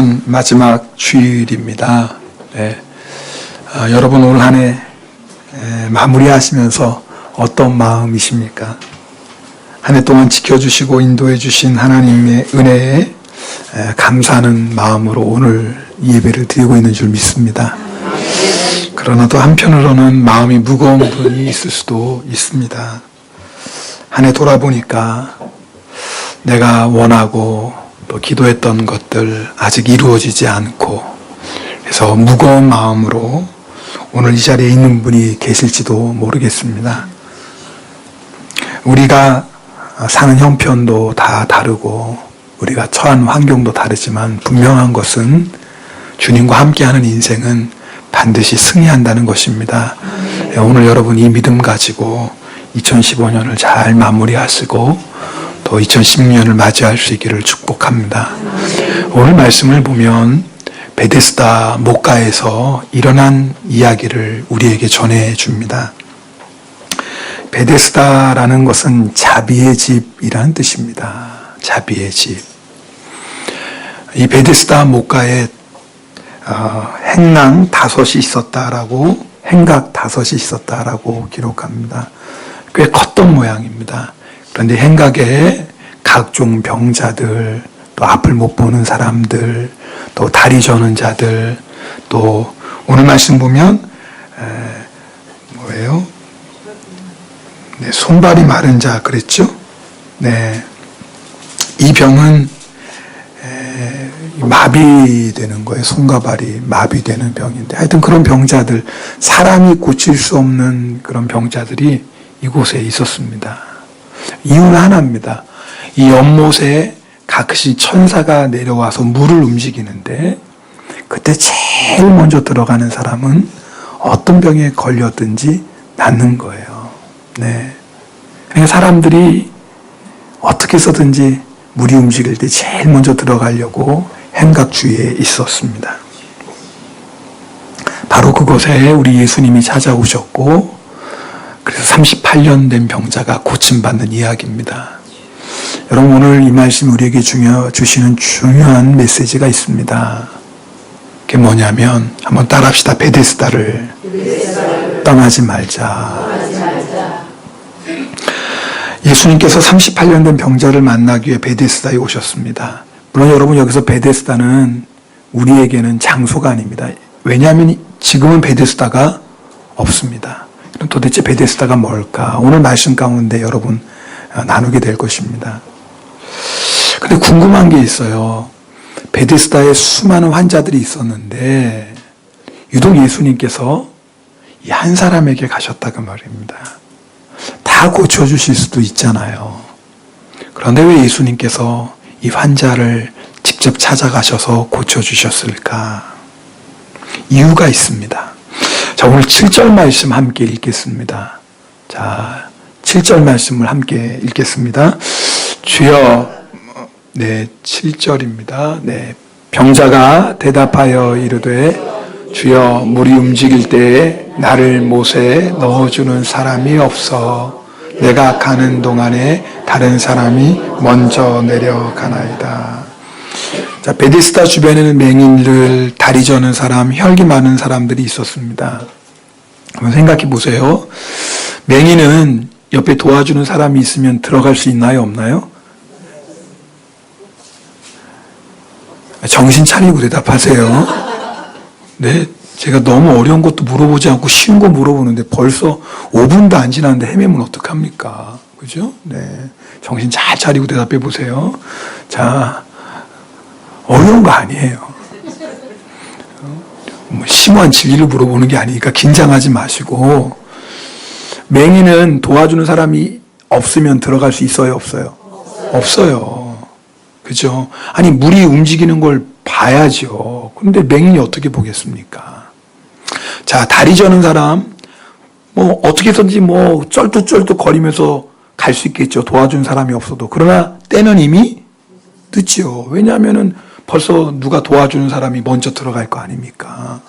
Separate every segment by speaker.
Speaker 1: 오늘은 마지막 주일입니다. 네. 여러분 올 한 해 마무리하시면서 어떤 마음이십니까? 한 해 동안 지켜주시고 인도해 주신 하나님의 은혜에 감사하는 마음으로 오늘 예배를 드리고 있는 줄 믿습니다. 그러나 또 한편으로는 마음이 무거운 분이 있을 수도 있습니다. 한 해 돌아보니까 내가 원하고 또 기도했던 것들 아직 이루어지지 않고 그래서 무거운 마음으로 오늘 이 자리에 있는 분이 계실지도 모르겠습니다. 우리가 사는 형편도 다 다르고 우리가 처한 환경도 다르지만 분명한 것은 주님과 함께하는 인생은 반드시 승리한다는 것입니다. 오늘 여러분 이 믿음 가지고 2015년을 잘 마무리하시고 또 2016년을 맞이할 수 있기를 축복합니다. 오늘 말씀을 보면 베데스다 목가에서 일어난 이야기를 우리에게 전해줍니다. 베데스다라는 것은 자비의 집이라는 뜻입니다. 자비의 집. 이 베데스다 목가에 행랑 5이 있었다라고, 행각 5이 있었다라고 기록합니다. 꽤 컸던 모양입니다. 그런데 행각에 각종 병자들, 또 앞을 못 보는 사람들, 또 다리 저는 자들, 또 오늘 말씀 보면 뭐예요? 네, 손발이 마른 자 그랬죠? 네, 이 병은 마비되는 거예요. 손과 발이 마비되는 병인데 하여튼 그런 병자들, 사람이 고칠 수 없는 그런 병자들이 이곳에 있었습니다. 이유는 하나입니다. 이 연못에 가끔씩 천사가 내려와서 물을 움직이는데 그때 제일 먼저 들어가는 사람은 어떤 병에 걸렸든지 낫는 거예요. 네. 그러니까 사람들이 어떻게 해서든지 물이 움직일 때 제일 먼저 들어가려고 행각 주위에 있었습니다. 바로 그곳에 우리 예수님이 찾아오셨고 그래서 38년 된 병자가 고침받는 이야기입니다. 여러분 오늘 이 말씀 우리에게 주시는 중요한 메시지가 있습니다. 그게 뭐냐면 한번 따라합시다. 베데스다를 떠나지 말자. 예수님께서 38년 된 병자를 만나기 위해 베데스다에 오셨습니다. 물론 여러분 여기서 베데스다는 우리에게는 장소가 아닙니다. 왜냐하면 지금은 베데스다가 없습니다. 그럼 도대체 베데스다가 뭘까? 오늘 말씀 가운데 여러분 나누게 될 것입니다. 근데 궁금한 게 있어요. 베데스다에 수많은 환자들이 있었는데 유독 예수님께서 이 한 사람에게 가셨다고 말입니다. 다 고쳐주실 수도 있잖아요. 그런데 왜 예수님께서 이 환자를 직접 찾아가셔서 고쳐주셨을까? 이유가 있습니다. 자, 오늘 7절 말씀 함께 읽겠습니다. 자, 7절 말씀을 함께 읽겠습니다. 주여, 네, 7절입니다. 네, 병자가 대답하여 이르되 주여, 물이 움직일 때에 나를 못에 넣어주는 사람이 없어 내가 가는 동안에 다른 사람이 먼저 내려가나이다. 자, 베데스다 주변에는 맹인들, 다리 저는 사람, 혈기 많은 사람들이 있었습니다. 한번 생각해 보세요. 맹인은 옆에 도와주는 사람이 있으면 들어갈 수 있나요? 없나요? 정신 차리고 대답하세요. 네, 제가 너무 어려운 것도 물어보지 않고 쉬운 거 물어보는데 벌써 5분도 안 지났는데 헤매면 어떡합니까? 그죠? 네, 정신 잘 차리고 대답해 보세요. 자, 어려운 거 아니에요. 뭐 심오한 진리를 물어보는 게 아니니까 긴장하지 마시고. 맹인은 도와주는 사람이 없으면 들어갈 수 있어요? 없어요? 없어요. 그죠? 아니, 물이 움직이는 걸 봐야죠. 그런데 맹인이 어떻게 보겠습니까? 자, 다리 저는 사람, 뭐, 어떻게 해서든지 뭐, 쩔뚝쩔뚝 거리면서 갈 수 있겠죠. 도와준 사람이 없어도. 그러나 때는 이미 늦죠. 왜냐하면은 벌써 누가 도와주는 사람이 먼저 들어갈 거 아닙니까?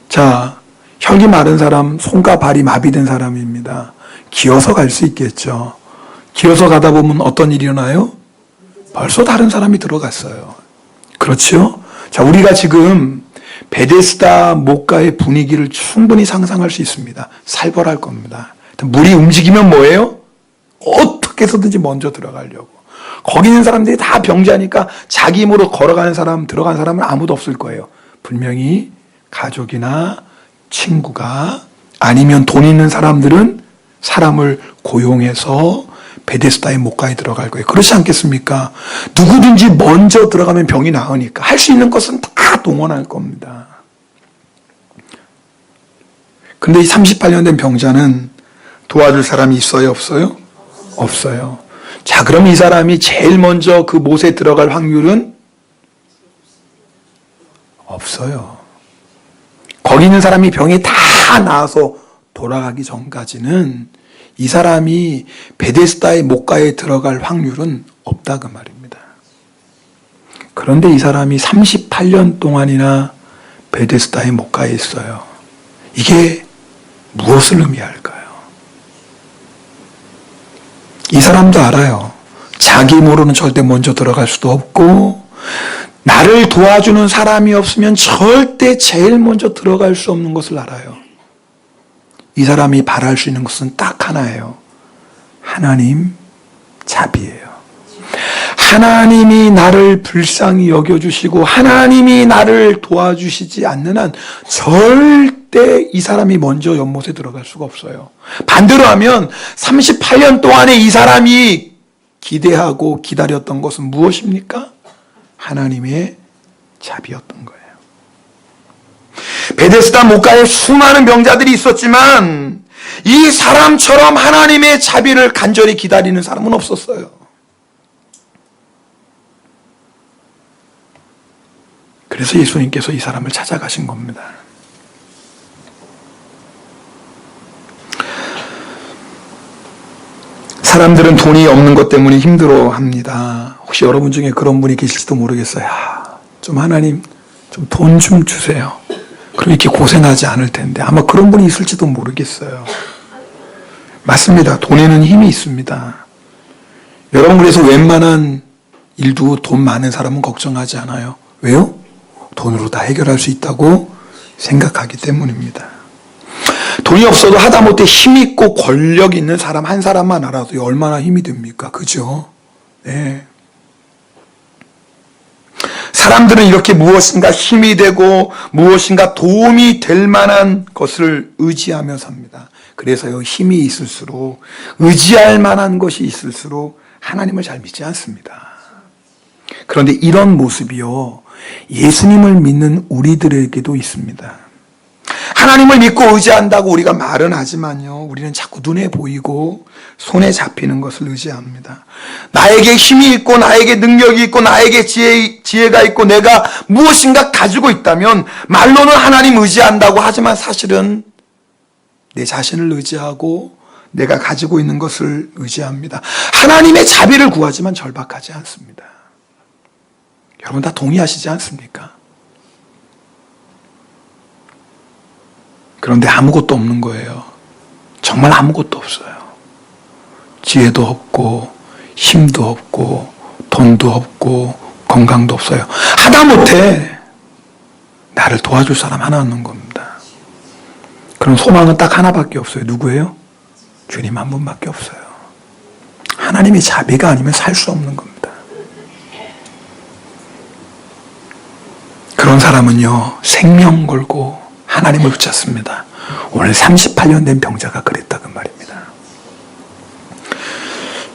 Speaker 1: 자, 혈기 마른 사람, 손과 발이 마비된 사람입니다. 기어서 갈 수 있겠죠. 기어서 가다 보면 어떤 일이 일어나요? 벌써 다른 사람이 들어갔어요. 그렇죠? 자, 우리가 지금 베데스다 목가의 분위기를 충분히 상상할 수 있습니다. 살벌할 겁니다. 물이 움직이면 뭐예요? 어떻게 해서든지 먼저 들어가려고. 거기 있는 사람들이 다 병자니까 자기 힘으로 걸어가는 사람, 들어간 사람은 아무도 없을 거예요. 분명히 가족이나 친구가, 아니면 돈 있는 사람들은 사람을 고용해서 베데스다의 목가에 들어갈 거예요. 그렇지 않겠습니까? 누구든지 먼저 들어가면 병이 나으니까 할 수 있는 것은 다 동원할 겁니다. 근데 이 38년 된 병자는 도와줄 사람이 있어요, 없어요? 없어요. 자, 그럼 이 사람이 제일 먼저 그 못에 들어갈 확률은 없어요. 거기 있는 사람이 병이 다 나아서 돌아가기 전까지는 이 사람이 베데스다의 목가에 들어갈 확률은 없다 그 말입니다. 그런데 이 사람이 38년 동안이나 베데스다의 목가에 있어요. 이게 무엇을 의미할까요? 이 사람도 알아요. 자기 힘으로는 절대 먼저 들어갈 수도 없고, 나를 도와주는 사람이 없으면 절대 제일 먼저 들어갈 수 없는 것을 알아요. 이 사람이 바랄 수 있는 것은 딱 하나예요. 하나님 자비예요. 하나님이 나를 불쌍히 여겨주시고 하나님이 나를 도와주시지 않는 한 절대 이 사람이 먼저 연못에 들어갈 수가 없어요. 반대로 하면 38년 동안에 이 사람이 기대하고 기다렸던 것은 무엇입니까? 하나님의 자비였던 거예요. 베데스다 목가에 수많은 병자들이 있었지만 이 사람처럼 하나님의 자비를 간절히 기다리는 사람은 없었어요. 그래서 예수님께서 이 사람을 찾아가신 겁니다. 사람들은 돈이 없는 것 때문에 힘들어합니다. 혹시 여러분 중에 그런 분이 계실지도 모르겠어요. 좀 하나님 좀 돈 좀 주세요. 그럼 이렇게 고생하지 않을 텐데. 아마 그런 분이 있을지도 모르겠어요. 맞습니다. 돈에는 힘이 있습니다. 여러분, 그래서 웬만한 일도 돈 많은 사람은 걱정하지 않아요. 왜요? 돈으로 다 해결할 수 있다고 생각하기 때문입니다. 돈이 없어도 하다못해 힘 있고 권력 있는 사람 한 사람만 알아도 얼마나 힘이 됩니까? 그죠? 네. 사람들은 이렇게 무엇인가 힘이 되고 무엇인가 도움이 될 만한 것을 의지하며 삽니다. 그래서요, 힘이 있을수록, 의지할 만한 것이 있을수록 하나님을 잘 믿지 않습니다. 그런데 이런 모습이요, 예수님을 믿는 우리들에게도 있습니다. 하나님을 믿고 의지한다고 우리가 말은 하지만요, 우리는 자꾸 눈에 보이고 손에 잡히는 것을 의지합니다. 나에게 힘이 있고 나에게 능력이 있고 나에게 지혜가 있고 내가 무엇인가 가지고 있다면 말로는 하나님 의지한다고 하지만 사실은 내 자신을 의지하고 내가 가지고 있는 것을 의지합니다. 하나님의 자비를 구하지만 절박하지 않습니다. 여러분 다 동의하시지 않습니까? 그런데 아무것도 없는 거예요. 정말 아무것도 없어요. 지혜도 없고 힘도 없고 돈도 없고 건강도 없어요. 하다못해 나를 도와줄 사람 하나 없는 겁니다. 그럼 소망은 딱 하나밖에 없어요. 누구예요? 주님 한 분밖에 없어요. 하나님의 자비가 아니면 살 수 없는 겁니다. 그런 사람은요, 생명 걸고 하나님을 붙잡습니다. 오늘 38년 된 병자가 그랬다 그 말입니다.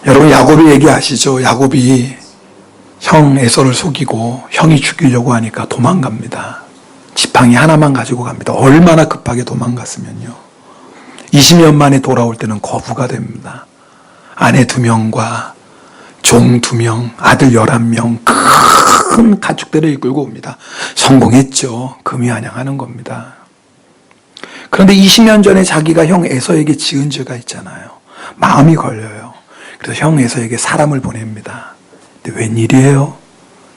Speaker 1: 여러분, 야곱의 얘기 아시죠? 야곱이 형 에서를 속이고 형이 죽이려고 하니까 도망갑니다. 지팡이 하나만 가지고 갑니다. 얼마나 급하게 도망갔으면요, 20년 만에 돌아올 때는 거부가 됩니다. 아내 2명과 종 2명, 아들 11명, 큰 가축들을 이끌고 옵니다. 성공했죠. 금이 환영하는 겁니다. 그런데 20년 전에 자기가 형 에서에게 지은 죄가 있잖아요. 마음이 걸려요. 그래서 형 에서에게 사람을 보냅니다. 근데 웬일이에요?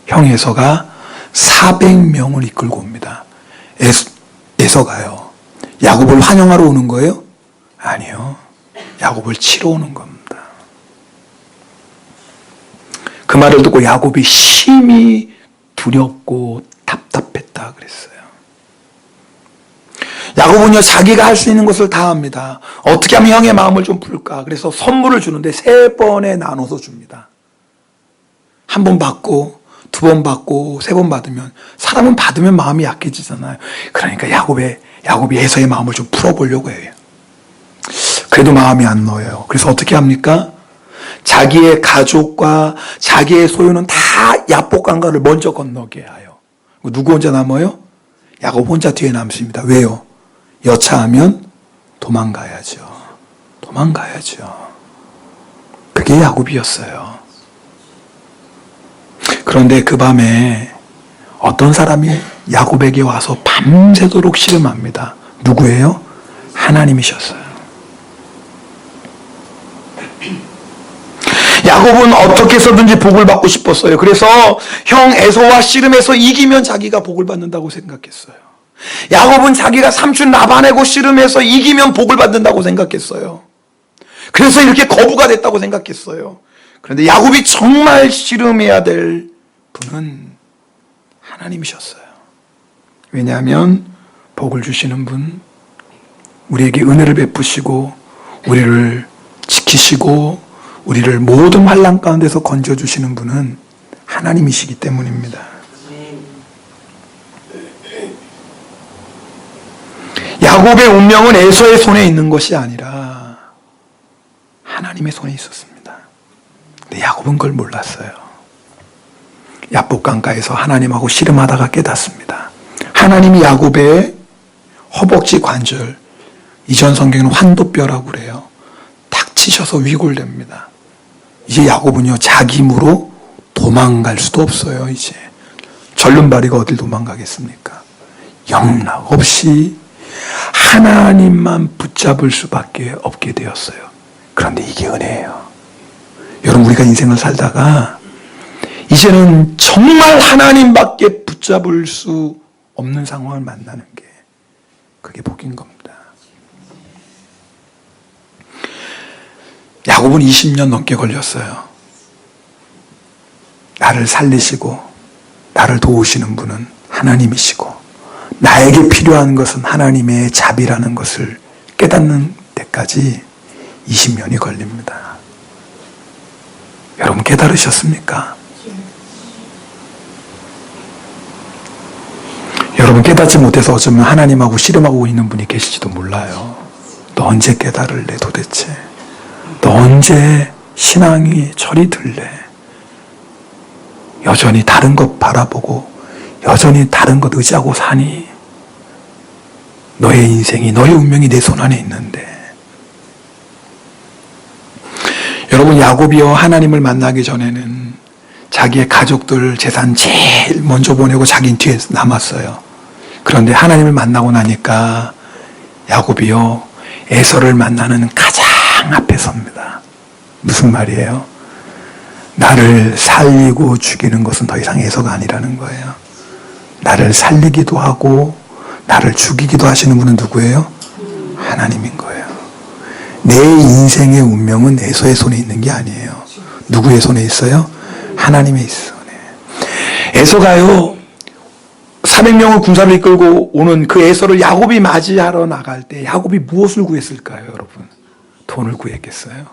Speaker 1: 형 에서가 400명을 이끌고 옵니다. 에서가요, 야곱을 환영하러 오는 거예요? 아니요. 야곱을 치러 오는 겁니다. 그 말을 듣고 야곱이 심히 두렵고 답답했다 그랬어요. 야곱은요, 자기가 할 수 있는 것을 다 합니다. 어떻게 하면 형의 마음을 좀 풀까? 그래서 선물을 주는데 3번에 나눠서 줍니다. 1번 받고, 2번 받고, 3번 받으면, 사람은 받으면 마음이 약해지잖아요. 그러니까 야곱이 에서의 마음을 좀 풀어보려고 해요. 그래도 마음이 안 놓여요. 그래서 어떻게 합니까? 자기의 가족과 자기의 소유는 다 야복강가를 먼저 건너게 해요. 누구 혼자 남아요? 야곱 혼자 뒤에 남습니다. 왜요? 여차하면 도망가야죠. 그게 야곱이었어요. 그런데 그 밤에 어떤 사람이 야곱에게 와서 밤새도록 씨름합니다. 누구예요? 하나님이셨어요. 야곱은 어떻게 해서든지 복을 받고 싶었어요. 그래서 형 에서와 씨름해서 이기면 자기가 복을 받는다고 생각했어요. 야곱은 자기가 삼촌 라반하고 씨름해서 이기면 복을 받는다고 생각했어요. 그래서 이렇게 거부가 됐다고 생각했어요. 그런데 야곱이 정말 씨름해야 될 분은 하나님이셨어요. 왜냐하면 복을 주시는 분, 우리에게 은혜를 베푸시고 우리를 지키시고 우리를 모든 환난 가운데서 건져주시는 분은 하나님이시기 때문입니다. 야곱의 운명은 에서의 손에 있는 것이 아니라 하나님의 손에 있었습니다. 근데 야곱은 그걸 몰랐어요. 야복강가에서 하나님하고 씨름하다가 깨닫습니다. 하나님이 야곱의 허벅지 관절, 이전 성경에는 환도뼈라고 그래요. 탁 치셔서 위골됩니다. 이제 야곱은요, 자기 힘으로 도망갈 수도 없어요. 이제 절름발이가 어딜 도망가겠습니까? 영락 없이 하나님만 붙잡을 수밖에 없게 되었어요. 그런데 이게 은혜예요. 여러분, 우리가 인생을 살다가 이제는 정말 하나님밖에 붙잡을 수 없는 상황을 만나는 게 그게 복인 겁니다. 야곱은 20년 넘게 걸렸어요. 나를 살리시고 나를 도우시는 분은 하나님이시고 나에게 필요한 것은 하나님의 자비라는 것을 깨닫는 데까지 20년이 걸립니다. 여러분 깨달으셨습니까? 여러분 깨닫지 못해서 어쩌면 하나님하고 씨름하고 있는 분이 계실지도 몰라요. 너 언제 깨달을래 도대체? 너 언제 신앙이 철이 들래? 여전히 다른 것 바라보고 여전히 다른 것 의지하고 사니? 너의 인생이, 너의 운명이 내 손 안에 있는데. 여러분, 야곱이요, 하나님을 만나기 전에는 자기의 가족들 재산 제일 먼저 보내고 자기는 뒤에 남았어요. 그런데 하나님을 만나고 나니까 야곱이요, 에서를 만나는 가장 앞에 섭니다. 무슨 말이에요? 나를 살리고 죽이는 것은 더 이상 에서가 아니라는 거예요. 나를 살리기도 하고 나를 죽이기도 하시는 분은 누구예요? 하나님인 거예요. 내 인생의 운명은 에서의 손에 있는 게 아니에요. 누구의 손에 있어요? 하나님의 손에. 에서가요, 400명을 군사를 이끌고 오는 그 에서를 야곱이 맞이하러 나갈 때 야곱이 무엇을 구했을까요, 여러분? 돈을 구했겠어요?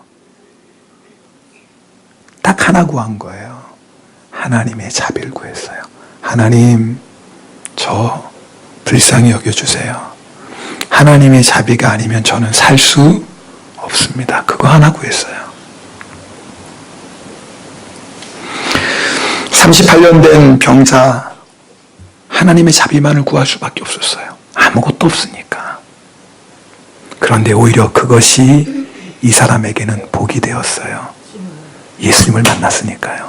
Speaker 1: 딱 하나 구한 거예요. 하나님의 자비를 구했어요. 하나님, 저 불쌍히 여겨주세요. 하나님의 자비가 아니면 저는 살 수 없습니다. 그거 하나 구했어요. 38년 된 병자, 하나님의 자비만을 구할 수밖에 없었어요. 아무것도 없으니까. 그런데 오히려 그것이 이 사람에게는 복이 되었어요. 예수님을 만났으니까요.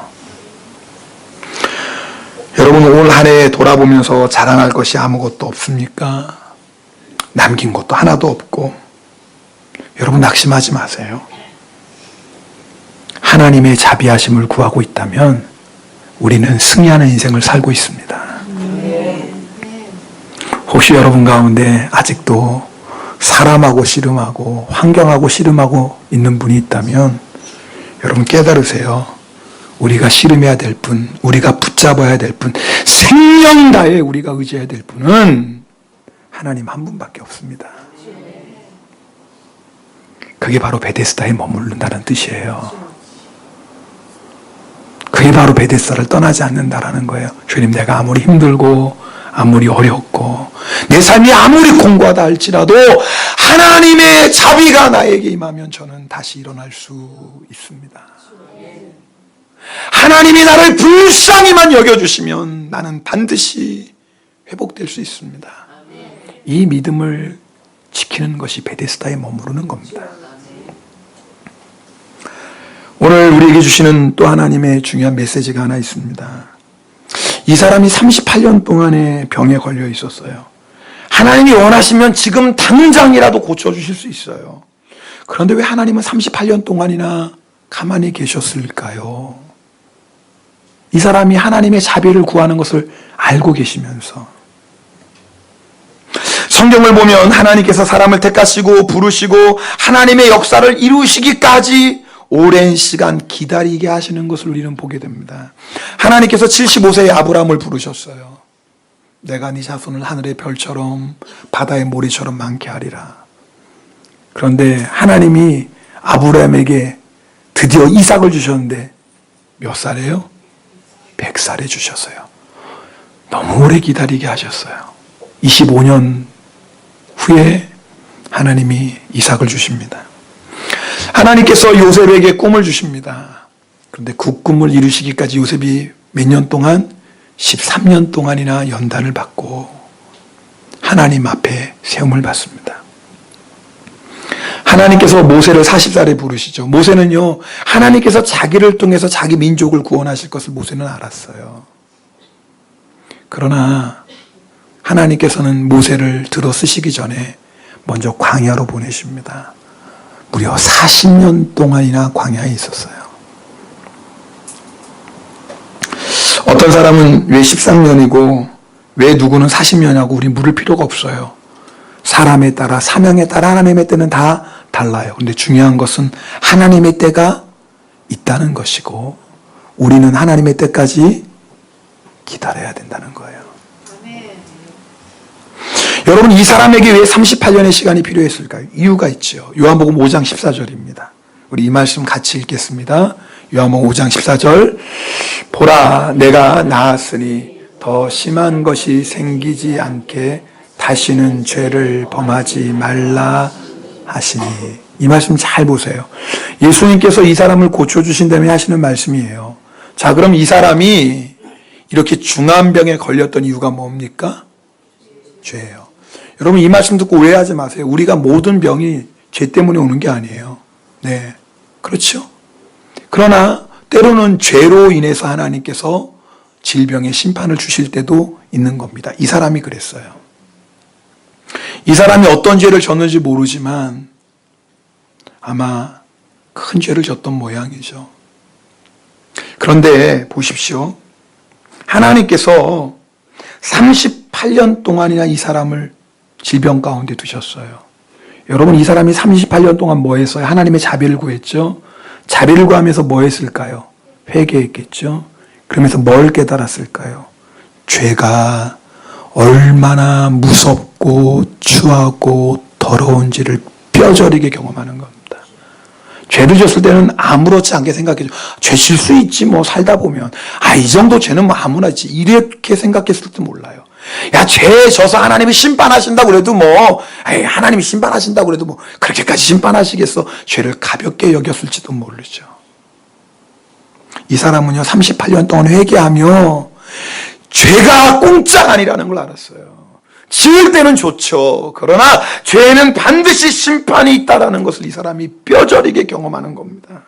Speaker 1: 여러분, 올 한 해 돌아보면서 자랑할 것이 아무것도 없습니까? 남긴 것도 하나도 없고. 여러분, 낙심하지 마세요. 하나님의 자비하심을 구하고 있다면 우리는 승리하는 인생을 살고 있습니다. 혹시 여러분 가운데 아직도 사람하고 씨름하고 환경하고 씨름하고 있는 분이 있다면 여러분 깨달으세요. 우리가 씨름해야 될 분, 우리가 붙잡아야 될 분, 생명 다해 우리가 의지해야 될 분은 하나님 한 분밖에 없습니다. 그게 바로 베데스다에 머무른다는 뜻이에요. 그게 바로 베데스다를 떠나지 않는다라는 거예요. 주님, 내가 아무리 힘들고 아무리 어렵고 내 삶이 아무리 공고하다 할지라도 하나님의 자비가 나에게 임하면 저는 다시 일어날 수 있습니다. 하나님이 나를 불쌍히만 여겨주시면 나는 반드시 회복될 수 있습니다. 이 믿음을 지키는 것이 베데스다에 머무르는 겁니다. 오늘 우리에게 주시는 또 하나님의 중요한 메시지가 하나 있습니다. 이 사람이 38년 동안의 병에 걸려 있었어요. 하나님이 원하시면 지금 당장이라도 고쳐주실 수 있어요. 그런데 왜 하나님은 38년 동안이나 가만히 계셨을까요? 이 사람이 하나님의 자비를 구하는 것을 알고 계시면서, 성경을 보면 하나님께서 사람을 택하시고 부르시고 하나님의 역사를 이루시기까지 오랜 시간 기다리게 하시는 것을 우리는 보게 됩니다. 하나님께서 75세의 아브라함을 부르셨어요. 내가 네 자손을 하늘의 별처럼 바다의 모래처럼 많게 하리라. 그런데 하나님이 아브라함에게 드디어 이삭을 주셨는데 몇 살이에요? 100살에 주셨어요. 너무 오래 기다리게 하셨어요. 25년 후에 하나님이 이삭을 주십니다. 하나님께서 요셉에게 꿈을 주십니다. 그런데 그 꿈을 이루시기까지 요셉이 몇 년 동안? 13년 동안이나 연단을 받고 하나님 앞에 세움을 받습니다. 하나님께서 모세를 40살에 부르시죠. 모세는요, 하나님께서 자기를 통해서 자기 민족을 구원하실 것을 모세는 알았어요. 그러나 하나님께서는 모세를 들어 쓰시기 전에 먼저 광야로 보내십니다. 무려 40년 동안이나 광야에 있었어요. 어떤 사람은 왜 13년이고 왜 누구는 40년이냐고 우리 물을 필요가 없어요. 사람에 따라, 사명에 따라 하나님의 때는 다 달라요. 근데 중요한 것은 하나님의 때가 있다는 것이고 우리는 하나님의 때까지 기다려야 된다는 거예요. 여러분, 이 사람에게 왜 38년의 시간이 필요했을까요? 이유가 있죠. 요한복음 5장 14절입니다. 우리 이 말씀 같이 읽겠습니다. 요한복음 5장 14절. 보라, 내가 나았으니 더 심한 것이 생기지 않게 다시는 죄를 범하지 말라 하시니. 이 말씀 잘 보세요. 예수님께서 이 사람을 고쳐주신 다음에 하시는 말씀이에요. 자, 그럼 이 사람이 이렇게 중환병에 걸렸던 이유가 뭡니까? 죄예요. 여러분, 이 말씀 듣고 오해하지 마세요. 우리가 모든 병이 죄 때문에 오는 게 아니에요. 네, 그렇죠. 그러나 때로는 죄로 인해서 하나님께서 질병의 심판을 주실 때도 있는 겁니다. 이 사람이 그랬어요. 이 사람이 어떤 죄를 졌는지 모르지만 아마 큰 죄를 졌던 모양이죠. 그런데 보십시오. 하나님께서 38년 동안이나 이 사람을 질병 가운데 두셨어요. 여러분, 이 사람이 38년 동안 뭐 했어요? 하나님의 자비를 구했죠. 자비를 구하면서 뭐 했을까요? 회개했겠죠. 그러면서 뭘 깨달았을까요? 죄가 얼마나 무섭고 추하고 더러운지를 뼈저리게 경험하는 겁니다. 죄를 졌을 때는 아무렇지 않게 생각해죠. 죄 질 수 있지 뭐 살다 보면. 이 정도 죄는 뭐 아무나 있지. 이렇게 생각했을지 몰라요. 야, 죄 져서 하나님이 심판하신다고 그래도 뭐, 하나님이 심판하신다고 그래도 뭐 그렇게까지 심판하시겠어. 죄를 가볍게 여겼을지도 모르죠. 이 사람은요, 38년 동안 회개하며 죄가 공짜가 아니라는 걸 알았어요. 지을 때는 좋죠. 그러나 죄는 반드시 심판이 있다는 것을 이 사람이 뼈저리게 경험하는 겁니다.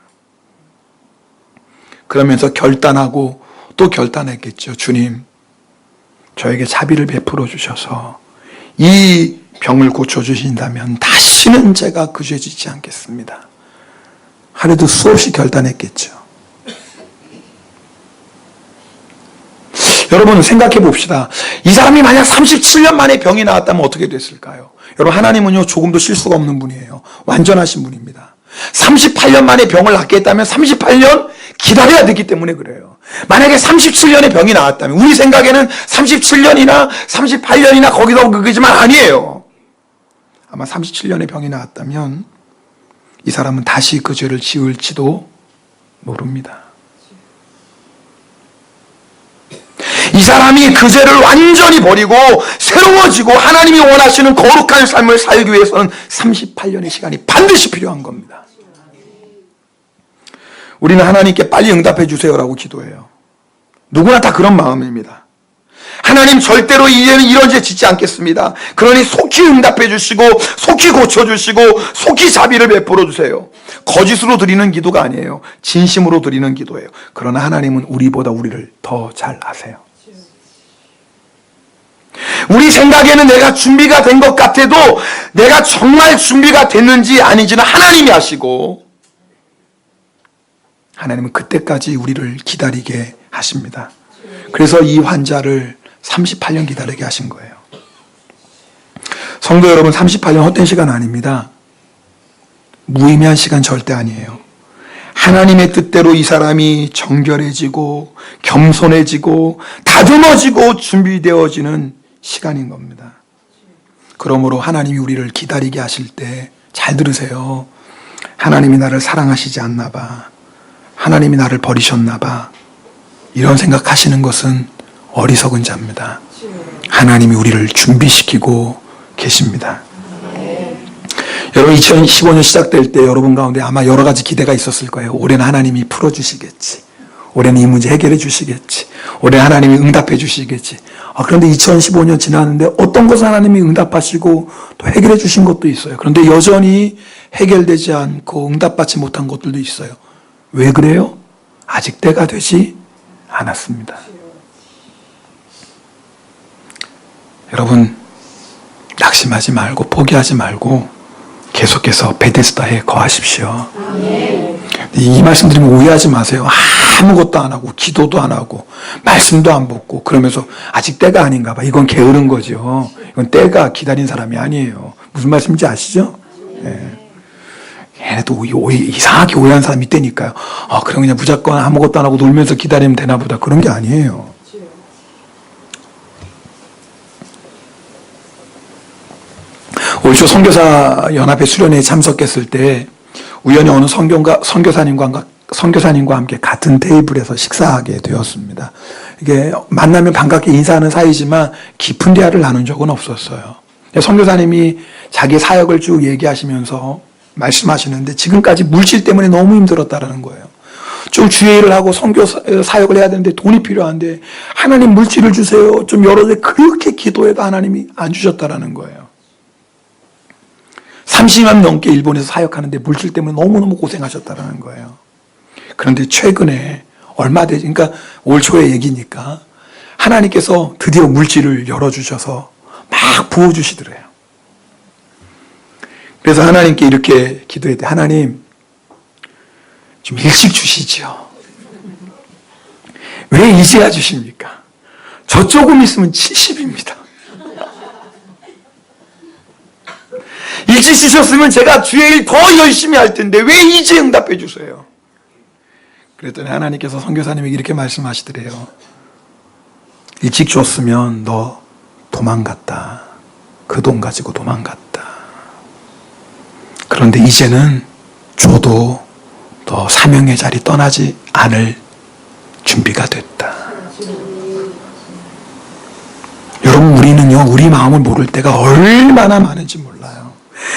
Speaker 1: 그러면서 결단하고 또 결단했겠죠. 주님, 저에게 자비를 베풀어 주셔서 이 병을 고쳐주신다면 다시는 제가 그 죄 짓지 않겠습니다. 하루도 수없이 결단했겠죠. 여러분, 생각해 봅시다. 이 사람이 만약 37년 만에 병이 나왔다면 어떻게 됐을까요? 여러분, 하나님은요, 조금도 실수가 없는 분이에요. 완전하신 분입니다. 38년 만에 병을 낫게 했다면 38년 기다려야 되기 때문에 그래요. 만약에 37년의 병이 나왔다면 우리 생각에는 37년이나 38년이나 거기서 그거지만 아니에요. 아마 37년의 병이 나왔다면 이 사람은 다시 그 죄를 지을지도 모릅니다. 이 사람이 그 죄를 완전히 버리고 새로워지고 하나님이 원하시는 거룩한 삶을 살기 위해서는 38년의 시간이 반드시 필요한 겁니다. 우리는 하나님께 빨리 응답해 주세요라고 기도해요. 누구나 다 그런 마음입니다. 하나님 절대로 이제는 이런 죄 짓지 않겠습니다. 그러니 속히 응답해 주시고 속히 고쳐주시고 속히 자비를 베풀어 주세요. 거짓으로 드리는 기도가 아니에요. 진심으로 드리는 기도예요. 그러나 하나님은 우리보다 우리를 더 잘 아세요. 우리 생각에는 내가 준비가 된 것 같아도 내가 정말 준비가 됐는지 아닌지는 하나님이 아시고 하나님은 그때까지 우리를 기다리게 하십니다. 그래서 이 환자를 38년 기다리게 하신 거예요. 성도 여러분, 38년 헛된 시간 아닙니다. 무의미한 시간 절대 아니에요. 하나님의 뜻대로 이 사람이 정결해지고 겸손해지고 다듬어지고 준비되어지는 시간인 겁니다. 그러므로 하나님이 우리를 기다리게 하실 때 잘 들으세요. 하나님이 나를 사랑하시지 않나 봐. 하나님이 나를 버리셨나 봐. 이런 생각하시는 것은 어리석은 자입니다. 하나님이 우리를 준비시키고 계십니다. 여러분 2015년 시작될 때 여러분 가운데 아마 여러 가지 기대가 있었을 거예요. 올해는 하나님이 풀어주시겠지. 올해는 이 문제 해결해 주시겠지. 올해 하나님이 응답해 주시겠지. 그런데 2015년 지났는데 어떤 것은 하나님이 응답하시고 또 해결해 주신 것도 있어요. 그런데 여전히 해결되지 않고 응답받지 못한 것들도 있어요. 왜 그래요? 아직 때가 되지 않았습니다. 여러분 낙심하지 말고 포기하지 말고 계속해서 베데스다에 거하십시오. 이 말씀 드리면 오해하지 마세요. 아무것도 안 하고 기도도 안 하고 말씀도 안 듣고 그러면서 아직 때가 아닌가 봐. 이건 게으른 거죠. 이건 때가 기다린 사람이 아니에요. 무슨 말씀인지 아시죠? 네. 얘네도 이상하게 오해한 사람이 있다니까요. 그럼 그냥 무조건 아무것도 안 하고 놀면서 기다리면 되나 보다. 그런 게 아니에요. 올 초 선교사 연합회 수련회에 참석했을 때 우연히 어느 선교사님과 함께 같은 테이블에서 식사하게 되었습니다. 이게 만나면 반갑게 인사하는 사이지만 깊은 대화를 나눈 적은 없었어요. 선교사님이 자기 사역을 쭉 얘기하시면서 말씀하시는데 지금까지 물질 때문에 너무 힘들었다라는 거예요. 좀 주의 일을 하고 선교 사역을 해야 되는데 돈이 필요한데 하나님 물질을 주세요. 좀 여러 대 그렇게 기도해도 하나님이 안 주셨다라는 거예요. 30년 넘게 일본에서 사역하는데 물질 때문에 너무너무 고생하셨다라는 거예요. 그런데 최근에 얼마 되지? 그러니까 올 초의 얘기니까 하나님께서 드디어 물질을 열어주셔서 막 부어주시더래요. 그래서 하나님께 이렇게 기도했대. 하나님 좀 일찍 주시지요. 왜 이제야 주십니까? 저 조금 있으면 70입니다. 일찍 주셨으면 제가 주의 일 더 열심히 할 텐데 왜 이제 응답해 주세요? 그랬더니 하나님께서 선교사님에게 이렇게 말씀하시더래요. 일찍 줬으면 너 도망갔다. 그 돈 가지고 도망갔다. 그런데 이제는 줘도 너 사명의 자리 떠나지 않을 준비가 됐다. 여러분 우리는요 우리 마음을 모를 때가 얼마나 많은지 몰라요.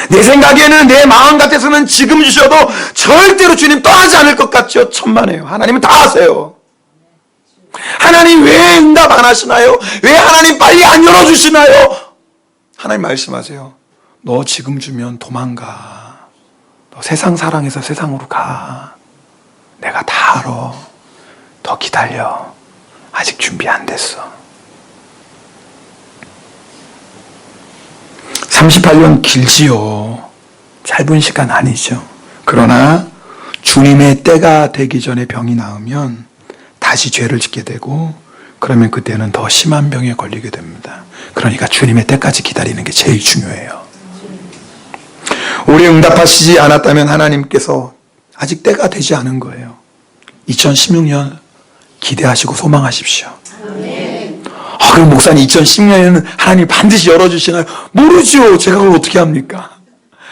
Speaker 1: 내 생각에는 내 마음 같아서는 지금 주셔도 절대로 주님 떠나지 않을 것 같죠. 천만에요. 하나님은 다 아세요. 하나님 왜 응답 안 하시나요? 왜 하나님 빨리 안 열어주시나요? 하나님 말씀하세요. 너 지금 주면 도망가. 너 세상 사랑해서 세상으로 가. 내가 다 알아. 더 기다려. 아직 준비 안 됐어. 38년 길지요. 짧은 시간 아니죠. 그러나 주님의 때가 되기 전에 병이 나으면 다시 죄를 짓게 되고 그러면 그때는 더 심한 병에 걸리게 됩니다. 그러니까 주님의 때까지 기다리는 게 제일 중요해요. 올해 응답하시지 않았다면 하나님께서 아직 때가 되지 않은 거예요. 2016년 기대하시고 소망하십시오. 그럼 목사님 2016년에는 하나님이 반드시 열어주시나요? 모르죠. 제가 그걸 어떻게 합니까?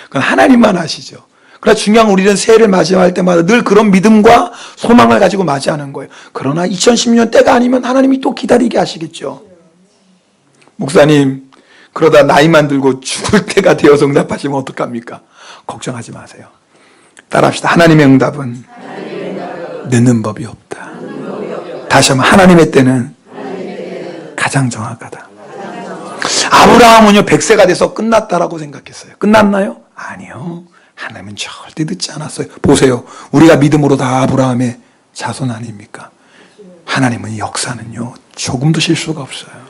Speaker 1: 그건 하나님만 아시죠. 그러나 중요한 건 우리는 새해를 맞이할 때마다 늘 그런 믿음과 소망을 가지고 맞이하는 거예요. 그러나 2016년 때가 아니면 하나님이 또 기다리게 하시겠죠. 목사님, 그러다 나이만 들고 죽을 때가 되어서 응답하시면 어떡합니까? 걱정하지 마세요. 따라합시다. 하나님의 응답은 늦는 법이 없다. 다시 한번 하나님의 때는 가장 정확하다. 아브라함은요 100세가 돼서 끝났다라고 생각했어요. 끝났나요? 아니요. 하나님은 절대 늦지 않았어요. 보세요. 우리가 믿음으로 다 아브라함의 자손 아닙니까? 하나님은 역사는요 조금도 실수가 없어요.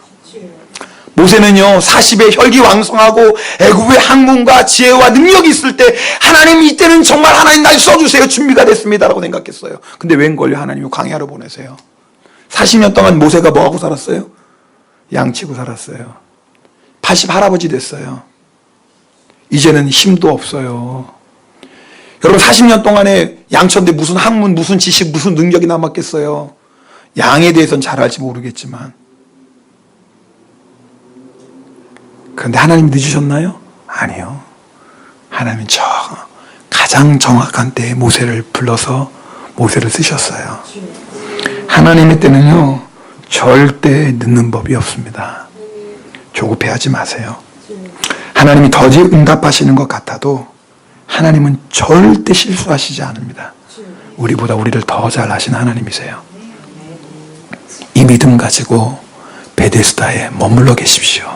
Speaker 1: 모세는요 40에 혈기왕성하고 애굽의 학문과 지혜와 능력이 있을 때 하나님 이때는 정말 하나님 날 써주세요. 준비가 됐습니다라고 생각했어요. 근데 웬걸요 하나님이 광야로 보내세요. 40년 동안 모세가 뭐하고 살았어요? 양치고 살았어요. 80 할아버지 됐어요. 이제는 힘도 없어요. 여러분 40년 동안에 양쳤는데 무슨 학문, 무슨 지식, 무슨 능력이 남았겠어요. 양에 대해서는 잘 알지 모르겠지만. 그런데 하나님이 늦으셨나요? 아니요. 하나님은 가장 정확한 때에 모세를 불러서 모세를 쓰셨어요. 하나님의 때는요 절대 늦는 법이 없습니다. 조급해하지 마세요. 하나님이 더디 응답하시는 것 같아도 하나님은 절대 실수하시지 않습니다. 우리보다 우리를 더 잘 아시는 하나님이세요. 이 믿음 가지고 베데스다에 머물러 계십시오.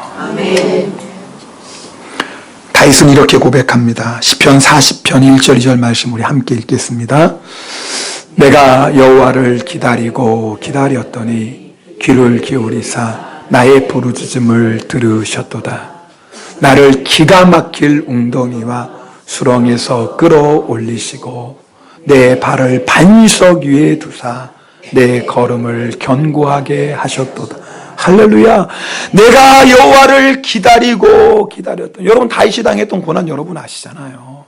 Speaker 1: 다윗은 이렇게 고백합니다. 시편 40편 1절 2절 말씀 우리 함께 읽겠습니다. 내가 여호와를 기다리고 기다렸더니 귀를 기울이사 나의 부르짖음을 들으셨도다. 나를 기가 막힐 웅덩이와 수렁에서 끌어올리시고 내 발을 반석 위에 두사 내 걸음을 견고하게 하셨도다. 할렐루야. 내가 여호와를 기다리고 기다렸던, 여러분 다윗이 당했던 고난 여러분 아시잖아요.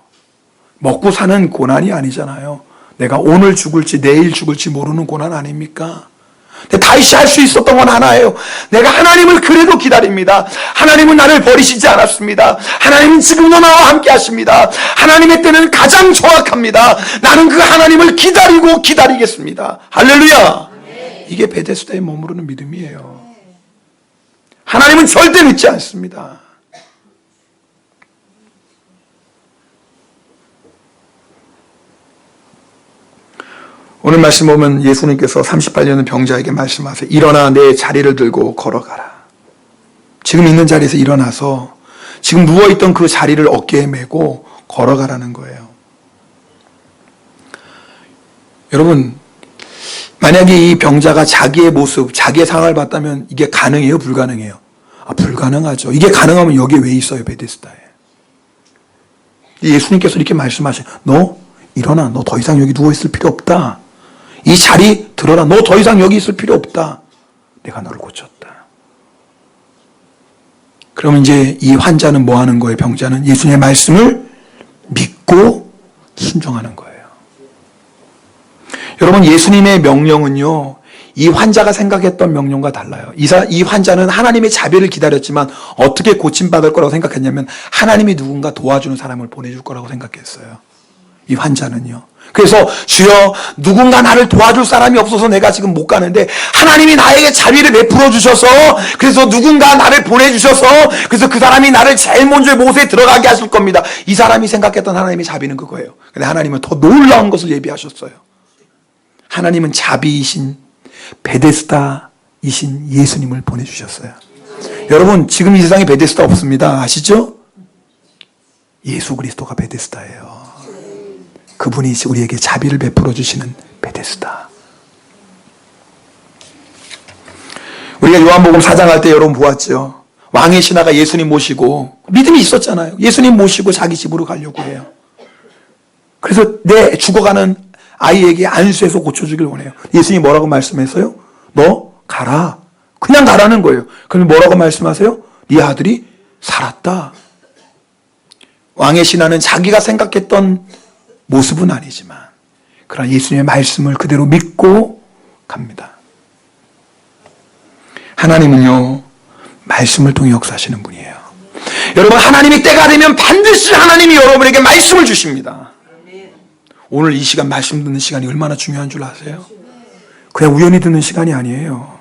Speaker 1: 먹고 사는 고난이 아니잖아요. 내가 오늘 죽을지 내일 죽을지 모르는 고난 아닙니까? 근데 다윗이 할 수 있었던 건 하나예요. 내가 하나님을 그래도 기다립니다. 하나님은 나를 버리시지 않았습니다. 하나님은 지금도 나와 함께 하십니다. 하나님의 때는 가장 정확합니다. 나는 그 하나님을 기다리고 기다리겠습니다. 할렐루야. 이게 베데스다에 머무르는 믿음이에요. 하나님은 절대 늦지 않습니다. 오늘 말씀 보면 예수님께서 38년 병자에게 말씀하세요. 일어나 내 자리를 들고 걸어가라. 지금 있는 자리에서 일어나서 지금 누워있던 그 자리를 어깨에 메고 걸어가라는 거예요. 여러분, 만약에 이 병자가 자기의 모습, 자기의 상을 봤다면 이게 가능해요? 불가능해요? 불가능하죠. 이게 가능하면 여기에 왜 있어요? 베데스다에. 예수님께서 이렇게 말씀하셔요. 너 일어나. 너 더 이상 여기 누워있을 필요 없다. 이 자리 들어라. 너 더 이상 여기 있을 필요 없다. 내가 너를 고쳤다. 그러면 이제 이 환자는 뭐 하는 거예요? 병자는 예수님의 말씀을 믿고 순종하는 거예요. 여러분, 예수님의 명령은요, 이 환자가 생각했던 명령과 달라요. 이 환자는 하나님의 자비를 기다렸지만 어떻게 고침받을 거라고 생각했냐면 하나님이 누군가 도와주는 사람을 보내줄 거라고 생각했어요. 이 환자는요. 그래서 주여, 누군가 나를 도와줄 사람이 없어서 내가 지금 못 가는데 하나님이 나에게 자비를 베풀어 주셔서, 그래서 누군가 나를 보내주셔서, 그래서 그 사람이 나를 제일 먼저 못에 들어가게 하실 겁니다. 이 사람이 생각했던 하나님의 자비는 그거예요. 근데 하나님은 더 놀라운 것을 예비하셨어요. 하나님은 자비이신 베데스다이신 예수님을 보내주셨어요. 여러분, 지금 이 세상에 베데스다 없습니다. 아시죠? 예수 그리스도가 베데스다예요. 그분이 우리에게 자비를 베풀어 주시는 베데스다. 우리가 요한복음 4장 할 때 여러분 보았죠. 왕의 신하가 예수님 모시고, 믿음이 있었잖아요. 예수님 모시고 자기 집으로 가려고 해요. 그래서 내 죽어가는 아이에게 안수해서 고쳐주길 원해요. 예수님이 뭐라고 말씀했어요? 너 가라. 그냥 가라는 거예요. 그럼 뭐라고 말씀하세요? 네 아들이 살았다. 왕의 신하는 자기가 생각했던 모습은 아니지만 그러나 예수님의 말씀을 그대로 믿고 갑니다. 하나님은요, 말씀을 통해 역사하시는 분이에요. 여러분, 하나님이 때가 되면 반드시 하나님이 여러분에게 말씀을 주십니다. 오늘 이 시간 말씀 듣는 시간이 얼마나 중요한 줄 아세요? 그냥 우연히 듣는 시간이 아니에요.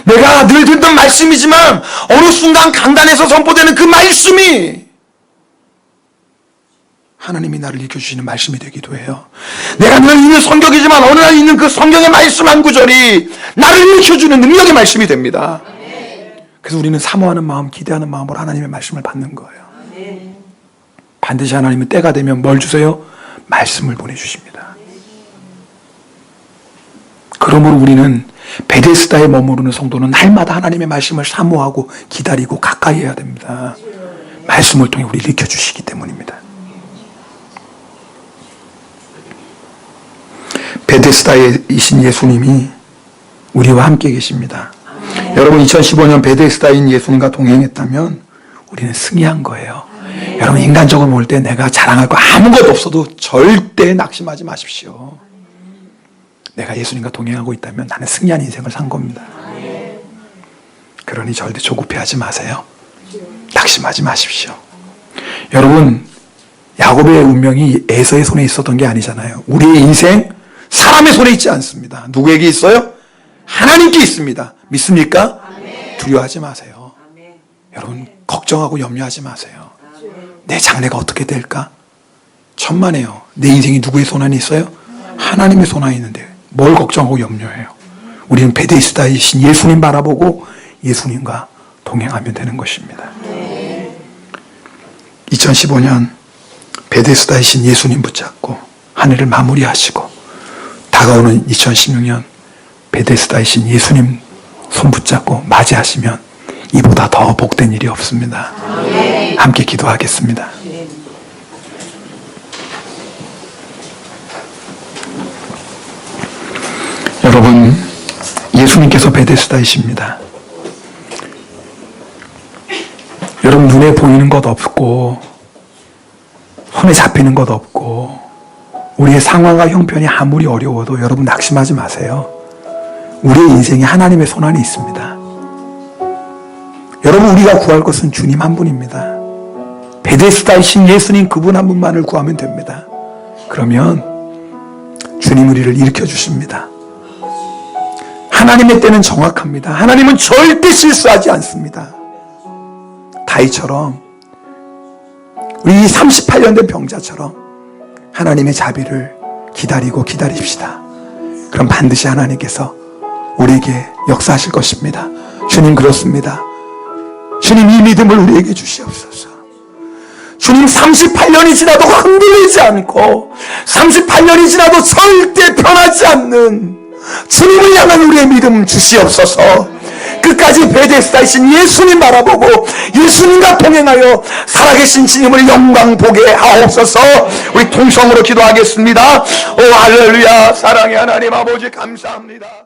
Speaker 1: 내가 늘 듣던 말씀이지만 어느 순간 강단에서 선포되는 그 말씀이 하나님이 나를 일으켜주시는 말씀이 되기도 해요. 내가 늘 읽는 성경이지만 어느 날 읽는 그 성경의 말씀 한 구절이 나를 일으켜주는 능력의 말씀이 됩니다. 그래서 우리는 사모하는 마음, 기대하는 마음으로 하나님의 말씀을 받는 거예요. 반드시 하나님은 때가 되면 뭘 주세요? 말씀을 보내주십니다. 그러므로 우리는 베데스다에 머무르는 성도는 날마다 하나님의 말씀을 사모하고 기다리고 가까이 해야 됩니다. 말씀을 통해 우리를 일으켜주시기 때문입니다. 베데스다에 이신 예수님이 우리와 함께 계십니다. 여러분, 2015년 베데스다인 예수님과 동행했다면 우리는 승리한 거예요. 여러분, 인간적으로 볼 때 내가 자랑할 거 아무것도 없어도 절대 낙심하지 마십시오. 내가 예수님과 동행하고 있다면 나는 승리한 인생을 산 겁니다. 그러니 절대 조급해하지 마세요. 낙심하지 마십시오. 여러분, 야곱의 운명이 에서의 손에 있었던 게 아니잖아요. 우리의 인생 사람의 손에 있지 않습니다. 누구에게 있어요? 하나님께 있습니다. 믿습니까? 두려워하지 마세요. 여러분, 걱정하고 염려하지 마세요. 내 장래가 어떻게 될까? 천만에요. 내 인생이 누구의 손 안에 있어요? 하나님의 손 안에 있는데 뭘 걱정하고 염려해요? 우리는 베데스다이신 예수님 바라보고 예수님과 동행하면 되는 것입니다. 2015년 베데스다이신 예수님 붙잡고 한 해를 마무리하시고 다가오는 2016년 베데스다이신 예수님 손 붙잡고 맞이하시면 이보다 더 복된 일이 없습니다. 함께 기도하겠습니다. 여러분, 예수님께서 베데스다이십니다. 여러분, 눈에 보이는 것 없고 손에 잡히는 것 없고 우리의 상황과 형편이 아무리 어려워도 여러분 낙심하지 마세요. 우리의 인생이 하나님의 손 안에 있습니다. 여러분, 우리가 구할 것은 주님 한 분입니다. 베데스다이신 예수님 그분 한 분만을 구하면 됩니다. 그러면 주님 우리를 일으켜 주십니다. 하나님의 때는 정확합니다. 하나님은 절대 실수하지 않습니다. 다윗처럼 우리 38년 된 병자처럼 하나님의 자비를 기다리고 기다립시다. 그럼 반드시 하나님께서 우리에게 역사하실 것입니다. 주님, 그렇습니다. 주님, 이 믿음을 우리에게 주시옵소서. 주님, 38년이 지나도 흔들리지 않고 38년이 지나도 절대 변하지 않는 주님을 향한 우리의 믿음 주시옵소서. 끝까지 베데스다이신 예수님 바라보고 예수님과 동행하여 살아계신 주님을 영광 보게 하옵소서. 우리 통성으로 기도하겠습니다. 오 할렐루야. 사랑의 하나님 아버지 감사합니다.